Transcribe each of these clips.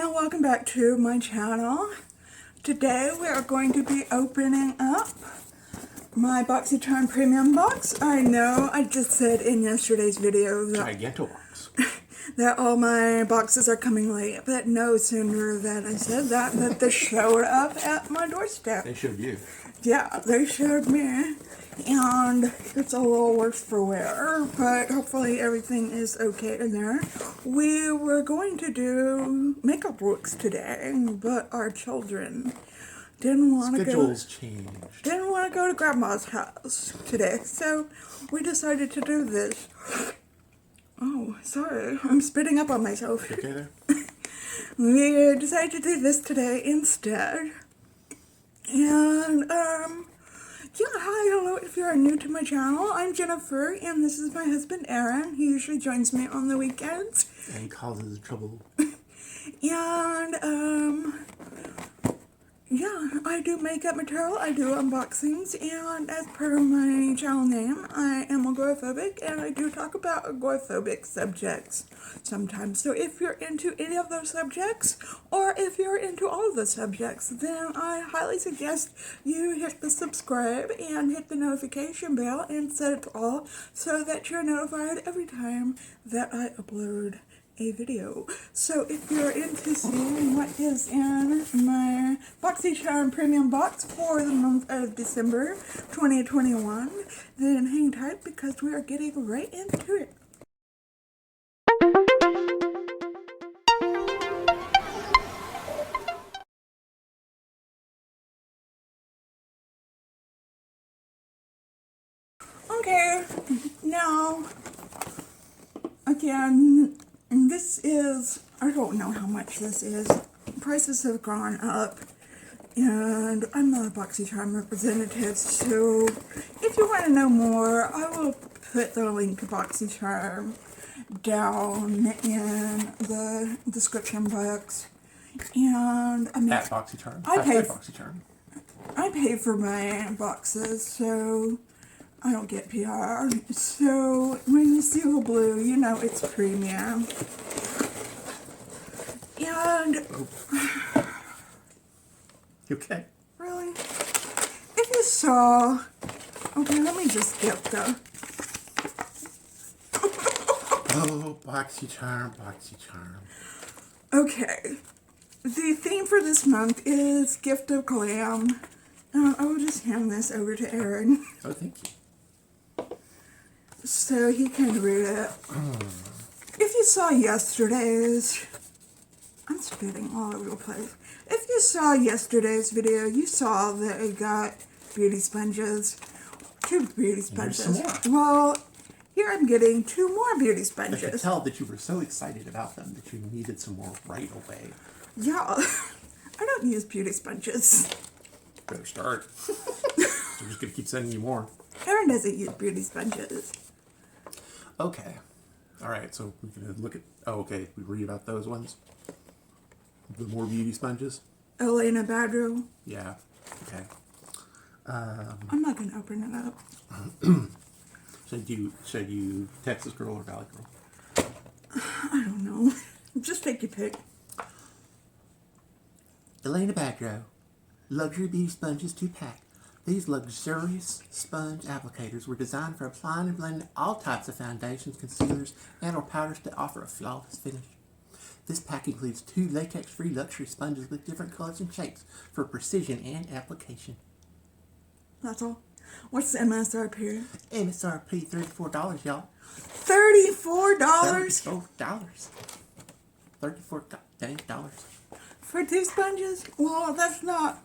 and welcome back to my channel. Today we are going to be opening up my BoxyCharm premium box. I know I just said in yesterday's video Gigantobox. that all my boxes are coming late, but no sooner than I said that they showed up at my doorstep. They showed you. Yeah, they showed me, and it's a little worse for wear, but hopefully everything is okay in there. We were going to do makeup looks today, but our children didn't want to go. Schedules changed. Didn't want to go to Grandma's house today, so we decided to do this. Oh, sorry, I'm spitting up on myself. You okay there? We decided to do this today instead. And, yeah, hi, hello, if you are new to my channel, I'm Jennifer, and this is my husband, Aaron. He usually joins me on the weekends. And causes trouble. And, yeah, I do makeup material, I do unboxings, and as per my channel name, I am agoraphobic, and I do talk about agoraphobic subjects sometimes. So if you're into any of those subjects, or if you're into all of the subjects, then I highly suggest you hit the subscribe and hit the notification bell and set it to all so that you're notified every time that I upload a video. So if you're into seeing what is in my BoxyCharm premium box for the month of December 2021, then hang tight because we are getting right into it. Okay, now, again, and this is, I don't know how much this is. Prices have gone up, and I'm not a BoxyCharm representative, so if you want to know more, I will put the link to BoxyCharm down in the description box. And I mean, At BoxyCharm. I pay for my boxes, so I don't get PR. So when you see the blue, you know it's premium. And You okay? really, if you saw, okay, let me just get the. Oh, BoxyCharm. Okay, the theme for this month is Gift of Glam. I will just hand this over to Aaron Oh, thank you. so he can read it. If you saw yesterday's, I'm spitting all over the place. If you saw yesterday's video, you saw that I got beauty sponges. 2 beauty sponges. some Well, here I'm getting 2 more beauty I could sponges. tell that you were so excited about them that you needed some more right away. Yeah, I don't use beauty sponges. Better start. I'm just going to keep sending you more. Aaron doesn't use beauty sponges. Okay. Alright, so we can look at... Oh, okay. We read about those ones? The more beauty sponges? Elena Badro. Yeah. Okay. I'm not going to open it up. Should you Texas girl or Valley girl? I don't know. Just take your pick. Elena Badro. Luxury beauty sponges 2-pack. These luxurious sponge applicators were designed for applying and blending all types of foundations, concealers, and or powders to offer a flawless finish. This pack includes 2 latex-free luxury sponges with different colors and shapes for precision and application. That's all. What's the MSRP? MSRP $34, y'all. $34? $34. $34 dang dollars. For 2 sponges? Well, that's not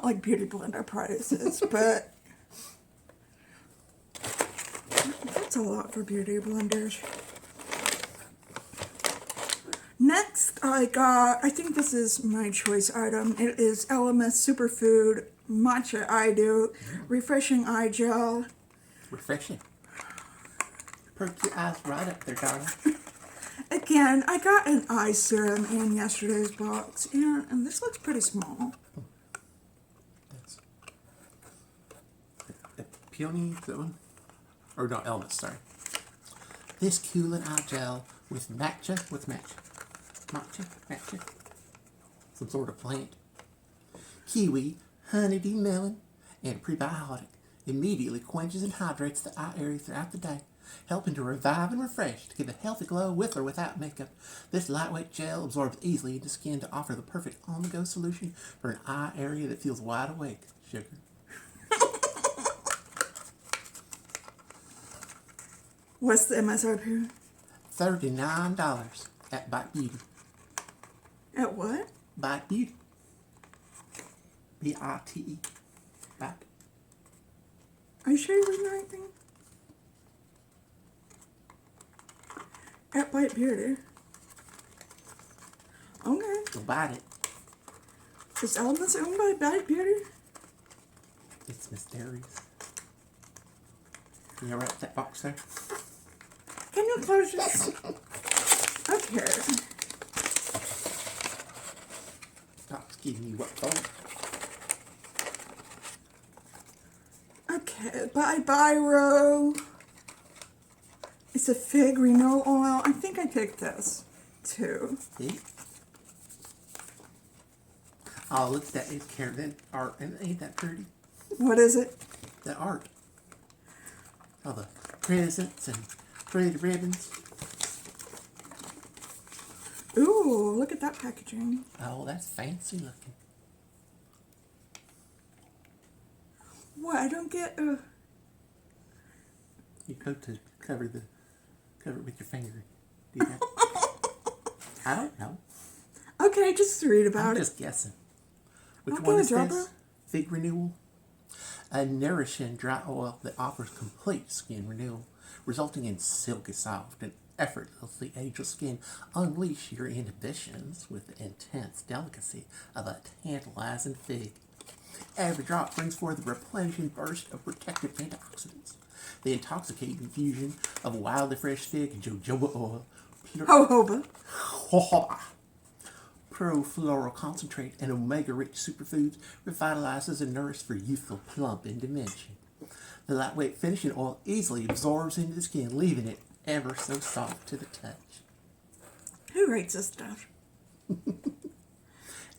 like beauty blender prices, but that's a lot for beauty blenders. Next, I think this is my choice item. It is LMS Superfood Matcha Eye Dew Refreshing Eye Gel. Refreshing. Perk your eyes right up there, darling. Again, I got an eye serum in yesterday's box, and this looks pretty small. That's Peony, that one? Or no, Elmas, sorry. This cooling eye gel with matcha. matcha. Some sort of plant. Kiwi, honeybee melon, and prebiotic immediately quenches and hydrates the eye area throughout the day, helping to revive and refresh to give a healthy glow with or without makeup. This lightweight gel absorbs easily into skin to offer the perfect on-the-go solution for an eye area that feels wide awake. Sugar. What's the MSRP? $39 at Bite Beauty. At what? Bite Beauty. B-I-T-E. Bite. Are you sure you're reading the right thing? At Bite Beauty. Okay. Go bite it. Is Elements owned by Bite Beauty? It's mysterious. Can you wrap that box there? Can you close this? Okay. Box giving you what for? Okay, by Biro. It's a fig renewal oil. I think I picked this too. See? Oh, look at that. It's carrot art. And ain't that pretty? What is it? The art. All the presents and pretty ribbons. Ooh, look at that packaging. Oh, that's fancy looking. What? I don't get. You go to cover it with your finger. Do that? I don't know. Okay, just read about I'm it. just guessing. Which Okay, one is Dropper. this? Fig renewal. A nourishing dry oil that offers complete skin renewal, resulting in silky soft and effortlessly ageless skin. Unleash your inhibitions with the intense delicacy of a tantalizing fig. Every drop brings forth a replenishing burst of protective antioxidants. The intoxicating fusion of wildly fresh fig and jojoba oil, Jojoba. pro-floral concentrate, and omega-rich superfoods revitalizes and nourishes for youthful plump in dimension. The lightweight finishing oil easily absorbs into the skin, leaving it ever so soft to the touch. Who rates this stuff?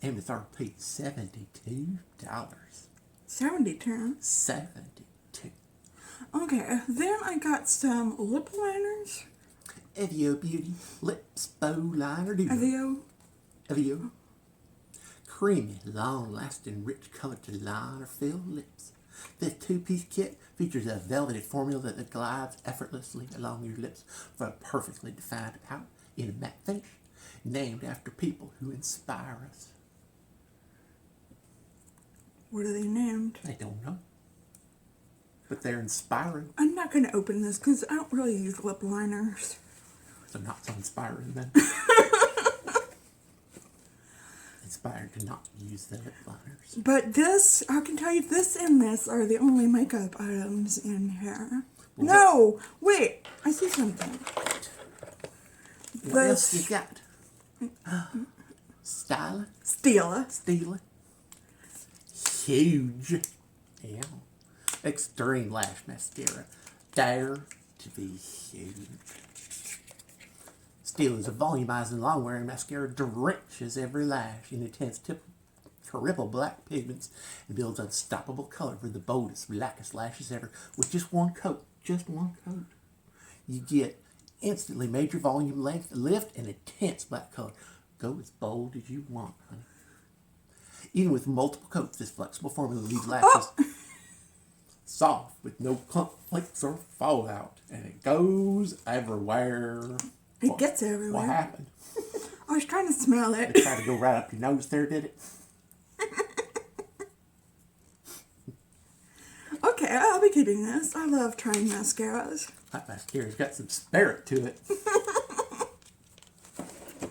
MSRP $72. 72. 72. Okay, then I got some lip liners. Evio Beauty Lips Bow Liner Duo. Evio. Creamy, long-lasting, rich color to line or fill lips. This two-piece kit features a velveted formula that glides effortlessly along your lips for a perfectly defined pout in a matte finish, named after people who inspire us. What are they named? I don't know, but they're inspiring. I'm not going to open this because I don't really use lip liners. So not so inspiring then. Inspired to not use the lip liners. But this, I can tell you, this and this are the only makeup items in here. Well, No! Wait! I see something. What else you got? Styler? Stila. Huge. Yeah. Extreme Lash Mascara. Dare to be huge. Steel is a volumizing, long-wearing mascara, drenches every lash in intense triple black pigments and builds unstoppable color for the boldest, blackest lashes ever. With just one coat, you get instantly major volume length, lift, and intense black color. Go as bold as you want, honey. Even with multiple coats, this flexible formula leaves lashes soft with no clump, flakes, or fallout, and it goes everywhere. It gets everywhere. What happened? I was trying to smell it. It tried to go right up your nose there, did it? Okay, I'll be keeping this. I love trying mascaras. That mascara's got some spirit to it.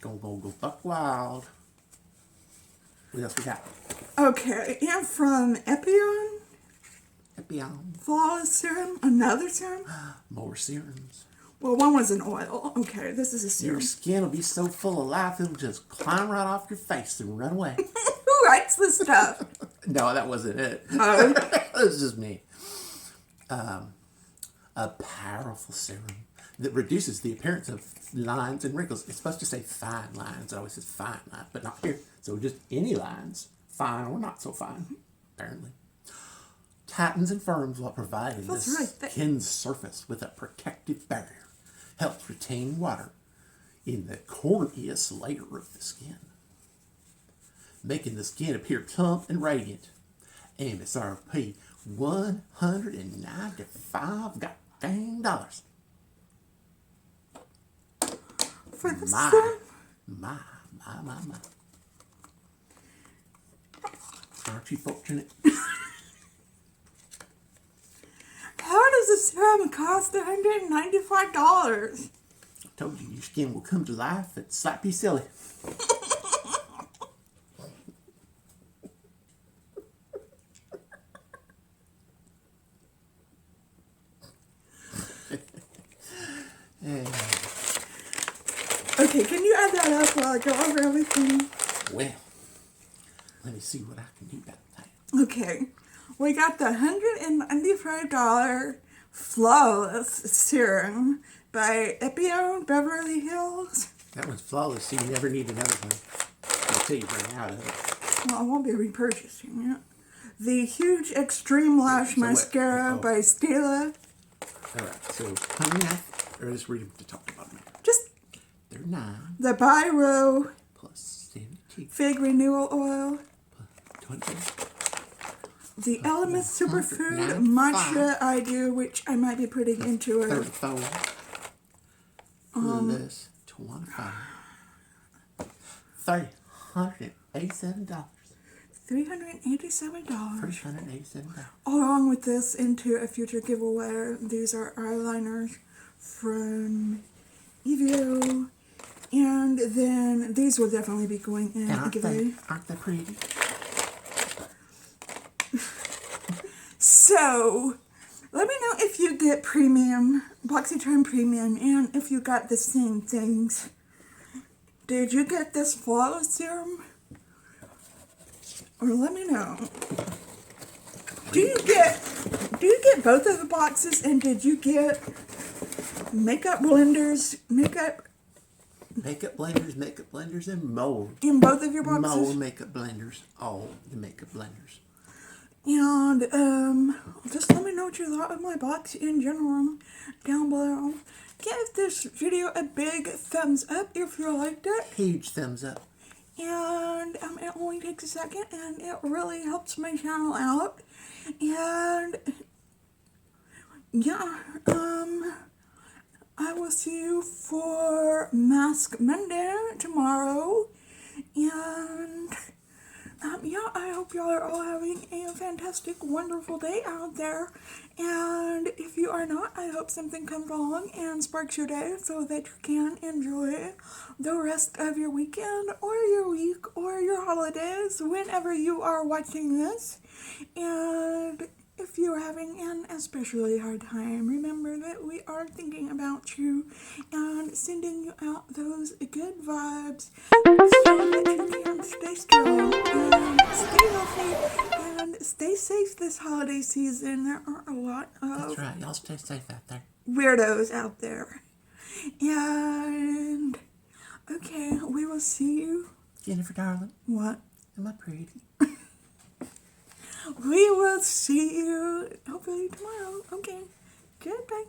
Go buck wild. What else we got? Okay, and from Epion, Epion. Flawless Serum, another serum. More serums. Well, one was an oil. Okay, this is a Your serum. skin will be so full of life, it'll just climb right off your face and run away. Who writes this stuff? No, that wasn't it. Oh. It was just me. A powerful serum that reduces the appearance of lines and wrinkles. It's supposed to say fine lines. It always says fine lines, but not here. So just any lines, fine or not so fine, apparently. Tightens and firms while providing the skin's surface with a protective barrier. Helps retain water in the corneous layer of the skin, making the skin appear plump and radiant. MSRP $195 goddamn dollars. For the My. Aren't you fortunate? How does a serum cost $195? I told you your skin will come to life and slap you silly. Okay, can you add that up while I go over everything? Well, let me see what I can do about that. Okay, we got the $195 Flawless Serum by Epione Beverly Hills. That one's flawless, so you never need another one until you run out of it. Well, I won't be repurchasing it. The Huge Extreme Lash Mascara by Stila. Alright, so how many or just read them to talk about them? Just They're 9. the Biro Plus 72. Fig Renewal Oil. Plus 20. The Element Superfood Matcha I Do, which I might be putting into it. 34. Plus 25. $387. $387. $387. Along with this into a future giveaway. These are eyeliners from Evio. And then these will definitely be going in a giveaway. Aren't they pretty? So, let me know if you get premium, BoxyCharm Premium, and if you got the same things. Did you get this Flawless Serum? Or let me know. Do you get both of the boxes, and did you get makeup blenders, makeup blenders, and more. In both of your boxes? More makeup blenders. All the makeup blenders. And, just let me know what you thought of my box in general down below. Give this video a big thumbs up if you liked it. Huge thumbs up. And, it only takes a second, and it really helps my channel out. And, yeah, I will see you for Mask Monday tomorrow. And, yeah, I hope y'all are all having a fantastic, wonderful day out there. And if you are not, I hope something comes along and sparks your day so that you can enjoy the rest of your weekend or your week or your holidays whenever you are watching this. And if you're having an especially hard time, remember that we are thinking about you and sending you out those good vibes so that you can stay strong and stay healthy and stay safe this holiday season. There are a lot of That's right. Y'all stay safe out there. weirdos out there. And, okay, we will see you. Jennifer, darling. What? Am I pretty? We will see you hopefully tomorrow. Okay. Goodbye.